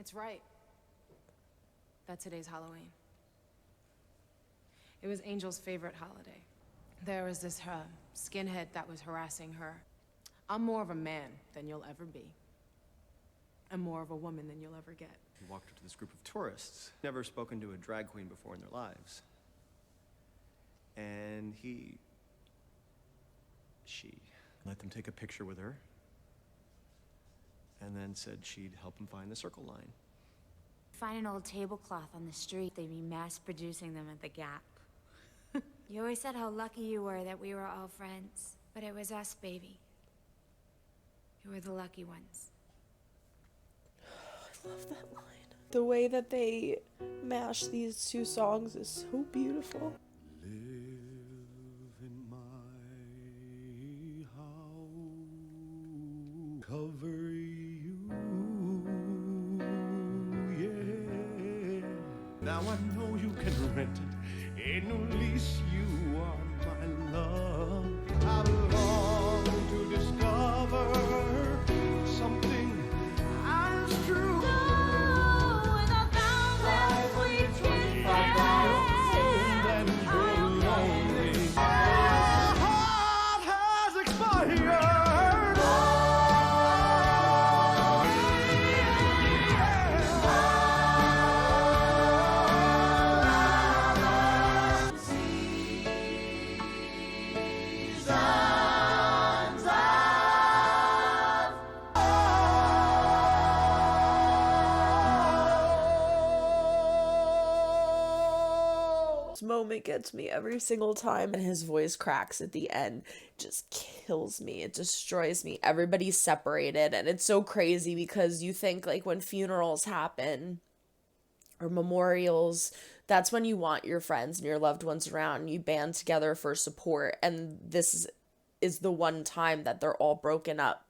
It's right that today's Halloween. It was Angel's favorite holiday. There was this skinhead that was harassing her. I'm more of a man than you'll ever be. I'm more of a woman than you'll ever get. He walked up to this group of tourists, never spoken to a drag queen before in their lives. And she let them take a picture with her, and then said she'd help him find the circle line. Find an old tablecloth on the street, they'd be mass producing them at the Gap. You always said how lucky you were that we were all friends, but it was us, baby. You were the lucky ones. I love that line. The way that they mash these two songs is so beautiful. Live in my house, cover you, yeah. Now I know you can rent it, ain't no lease, you are my love. I belong to discover something as true. Moment gets me every single time, and his voice cracks at the end. It just kills me. It destroys me. Everybody's separated, and it's so crazy because you think like when funerals happen or memorials, that's when you want your friends and your loved ones around. You band together for support, and this is the one time that they're all broken up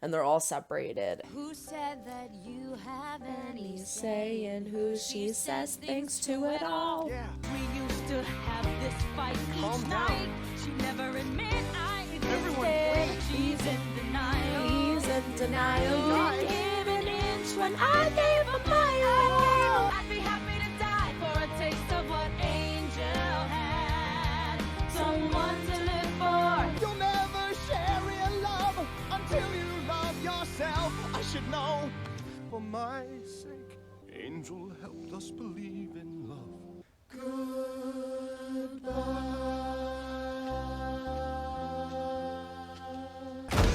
and they're all separated. Who said that you have any say in who she says thinks to it all? Yeah. We used to have this fight each night. She never admit I Everyone, existed. She's in denial. He's in denial. You gave an inch when I gave a mile. I'd be happy to die for a taste of what Angel had. Someone to live for. You'll never share real love until you love yourself. I should know. For my sake, Angel helped us believe in love. Goodbye.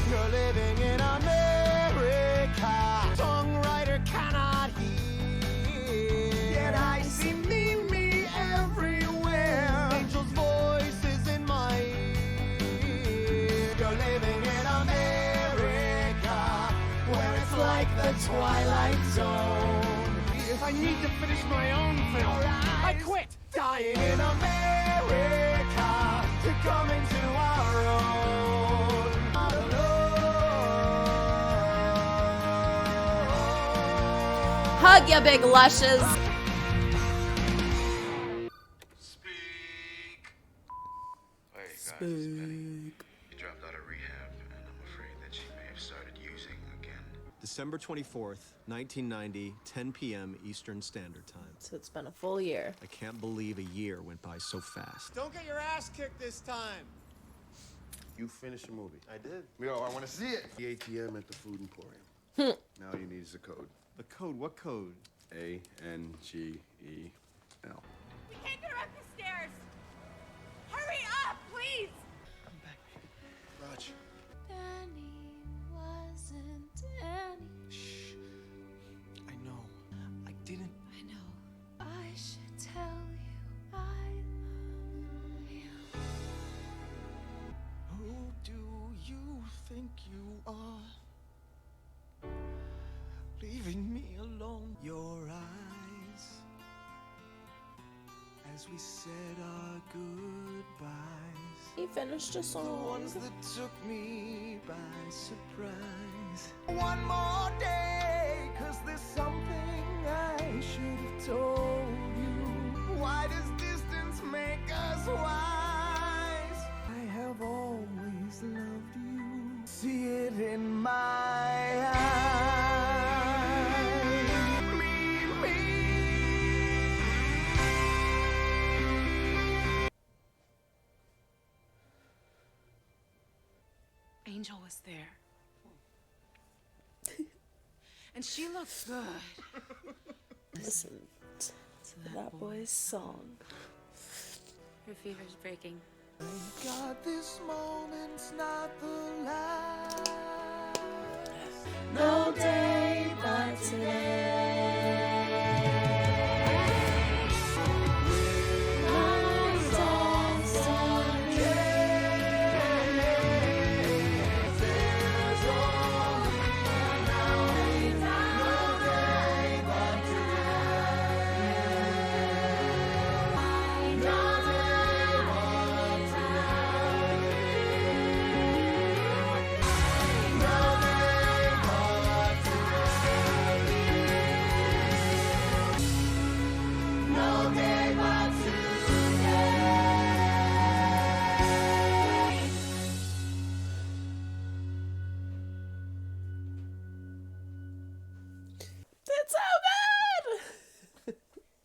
You're living in America. Songwriter cannot hear. Yet I see me everywhere. Angel's voice is in my ear. You're living in America, where it's like the Twilight Zone. If I need to finish my own film, I quit. Dying in America to come into our own. Hug ya big lushes. Speak. Hey guys, it's Penny. She dropped out of rehab, and I'm afraid that she may have started using again. December 24th, 1990, 10 p.m. Eastern Standard Time. So it's been a full year. I can't believe a year went by so fast. Don't get your ass kicked this time. You finished the movie. I did. Yo, I want to see it. The ATM at the Food Emporium. Now you need is the code. The code? What code? ANGEL. We can't go up the stairs. Hurry up, please. Raj. Danny wasn't any. Shh. I know. I didn't. I know. I should tell you I love you. Who do you think you are? Leaving me alone. Your eyes, as we said our goodbyes. He finished a The song. ones that took me by surprise. One more day, 'cause there's something I should have told you. Why does distance make us wise? I have always loved you. See it in my eyes. Angel was there. And she looked good. Listen to that boy's song. Her fever's breaking. Thank God this moment's not the last. No day but today. It's so good!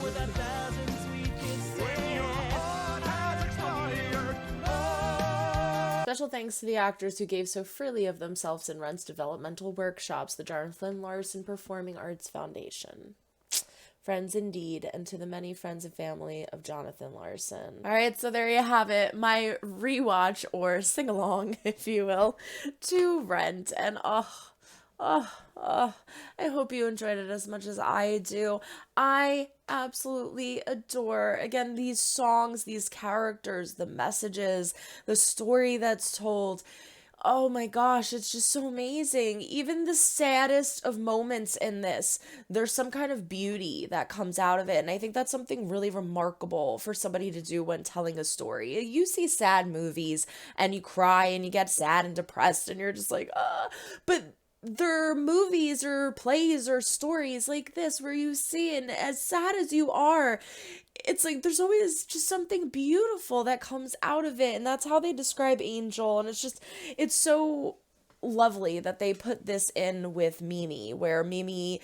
With 1,000 sweet kisses. When your heart has expired. Oh. Special thanks to the actors who gave so freely of themselves in Rent's developmental workshops, the Jonathan Larson Performing Arts Foundation. Friends indeed, and to the many friends and family of Jonathan Larson. All right, so there you have it, my rewatch or sing-along, if you will, to Rent. And I hope you enjoyed it as much as I do. I absolutely adore, again, these songs, these characters, the messages, the story that's told. Oh my gosh, it's just so amazing. Even the saddest of moments in this, there's some kind of beauty that comes out of it. And I think that's something really remarkable for somebody to do when telling a story. You see sad movies and you cry and you get sad and depressed and you're just like, but there are movies or plays or stories like this where you see, and as sad as you are, it's like there's always just something beautiful that comes out of it. And that's how they describe Angel. And it's so lovely that they put this in with Mimi, where Mimi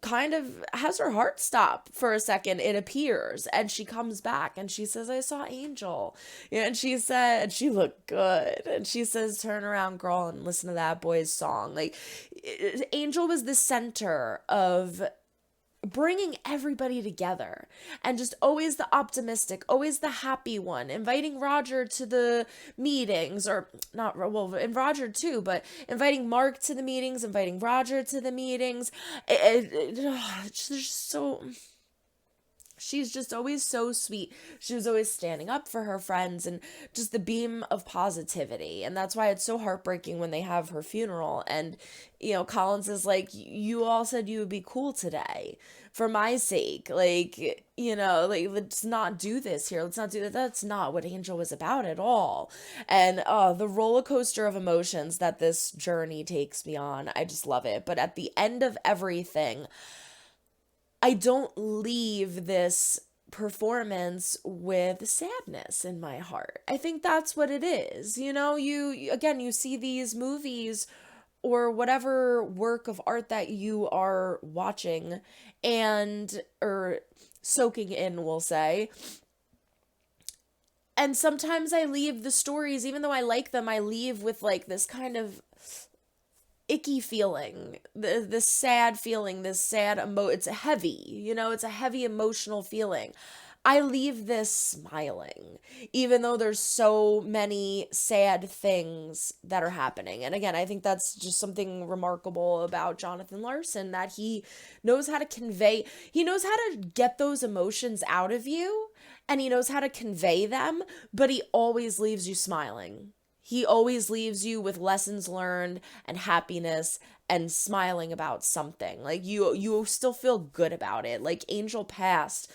kind of has her heart stop for a second, it appears, and she comes back and she says, I saw Angel. Yeah, and she said, she looked good. And she says, turn around, girl, and listen to that boy's song. Like, Angel was the center of bringing everybody together, and just always the optimistic, always the happy one, inviting Roger to the meetings, or not, well, and Roger too, but inviting Mark to the meetings, inviting Roger to the meetings. It's just so... She's just always so sweet. She was always standing up for her friends and just the beam of positivity. And that's why it's so heartbreaking when they have her funeral. And, you know, Collins is like, you all said you would be cool today for my sake. Like, you know, like, let's not do this here. Let's not do that. That's not what Angel was about at all. And the roller coaster of emotions that this journey takes me on, I just love it. But at the end of everything, I don't leave this performance with sadness in my heart. I think that's what it is. You know, you see these movies or whatever work of art that you are watching or soaking in, we'll say. And sometimes I leave the stories, even though I like them, I leave with like this kind of icky feeling, this sad feeling, this sad it's heavy, you know, it's a heavy emotional feeling. I leave this smiling, even though there's so many sad things that are happening. And again, I think that's just something remarkable about Jonathan Larson, that he knows how to get those emotions out of you, and he knows how to convey them, but he always leaves you smiling. He always leaves you with lessons learned and happiness and smiling about something. Like, you still feel good about it. Like, Angel passed.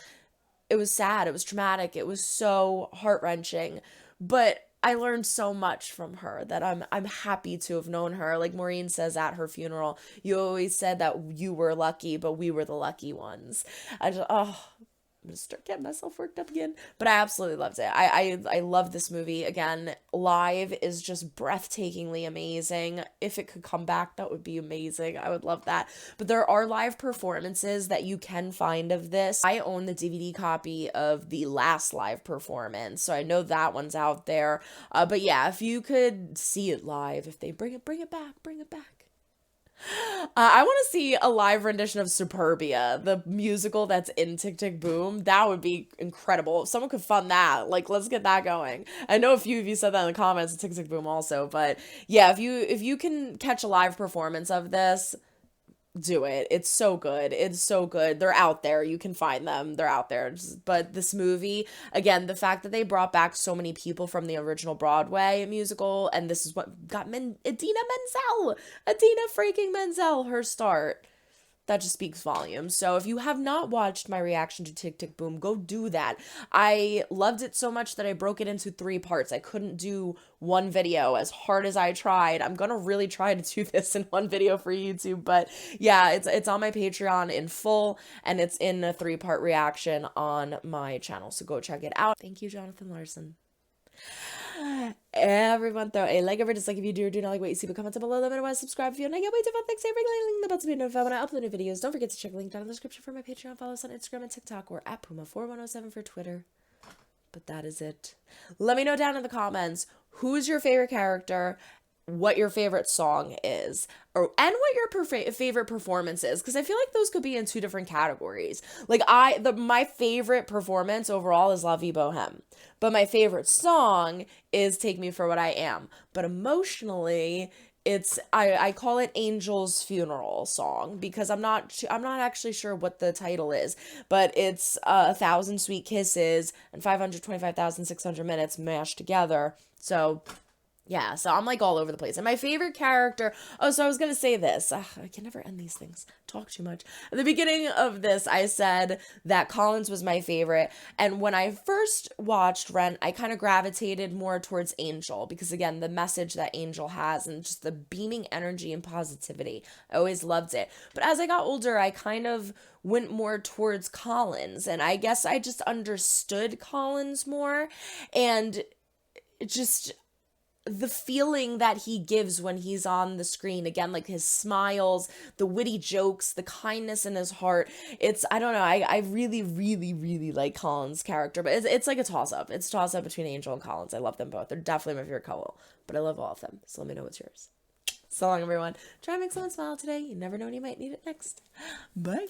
It was sad. It was traumatic. It was so heart-wrenching. But I learned so much from her that I'm happy to have known her. Like Maureen says at her funeral, you always said that you were lucky, but we were the lucky ones. I'm gonna start getting myself worked up again. But I absolutely loved it. I love this movie. Again, live is just breathtakingly amazing. If it could come back, that would be amazing. I would love that. But there are live performances that you can find of this. I own the DVD copy of the last live performance, so I know that one's out there. But yeah, if you could see it live, if they bring it back, bring it back. I want to see a live rendition of Superbia, the musical that's in Tick Tick Boom. That would be incredible. If someone could fund that, like, let's get that going. I know a few of you said that in the comments of Tick Tick Boom also, but yeah, if you can catch a live performance of this, do it. It's so good. It's so good. They're out there. You can find them. They're out there. But this movie, again, the fact that they brought back so many people from the original Broadway musical, and this is what got Idina freaking Menzel her start. That just speaks volumes. So if you have not watched my reaction to Tick Tick Boom, go do that. I loved it so much that I broke it into 3 parts. I couldn't do one video as hard as I tried. I'm gonna really try to do this in one video for YouTube, but yeah, it's on my Patreon in full, and it's in a 3-part reaction on my channel. So go check it out. Thank you, Jonathan Larson. Everyone throw a like over dislike if you do or do not like what you see, but comment down below. Let me know why. Subscribe if you want to get way too fun. Thanks, everything. The bell to be notified when I upload new videos. Don't forget to check the link down in the description for my Patreon. Follow us on Instagram and TikTok, or at Puma4107 for Twitter. But that is it. Let me know down in the comments who's your favorite character, what your favorite song is, and what your favorite performance is, because I feel like those could be in 2 different categories. Like my favorite performance overall is La Vie Boheme, but my favorite song is Take Me For What I Am. But emotionally, it's I call it Angel's Funeral Song, because I'm not actually sure what the title is, but it's 1,000 Sweet Kisses and 525,600 minutes mashed together. So yeah, so I'm like all over the place. And my favorite character, so I was going to say this. I can never end these things. Talk too much. At the beginning of this, I said that Collins was my favorite. And when I first watched Rent, I kind of gravitated more towards Angel, because again, the message that Angel has and just the beaming energy and positivity, I always loved it. But as I got older, I kind of went more towards Collins. And I guess I just understood Collins more. And just the feeling that he gives when he's on the screen, again, like his smiles, the witty jokes, the kindness in his heart. I don't know, I really, really, really like Collins' character, but it's like a toss-up. It's a toss-up between Angel and Collins. I love them both. They're definitely my favorite couple, but I love all of them. So let me know what's yours. So long, everyone. Try and make someone smile today. You never know when you might need it next. Bye.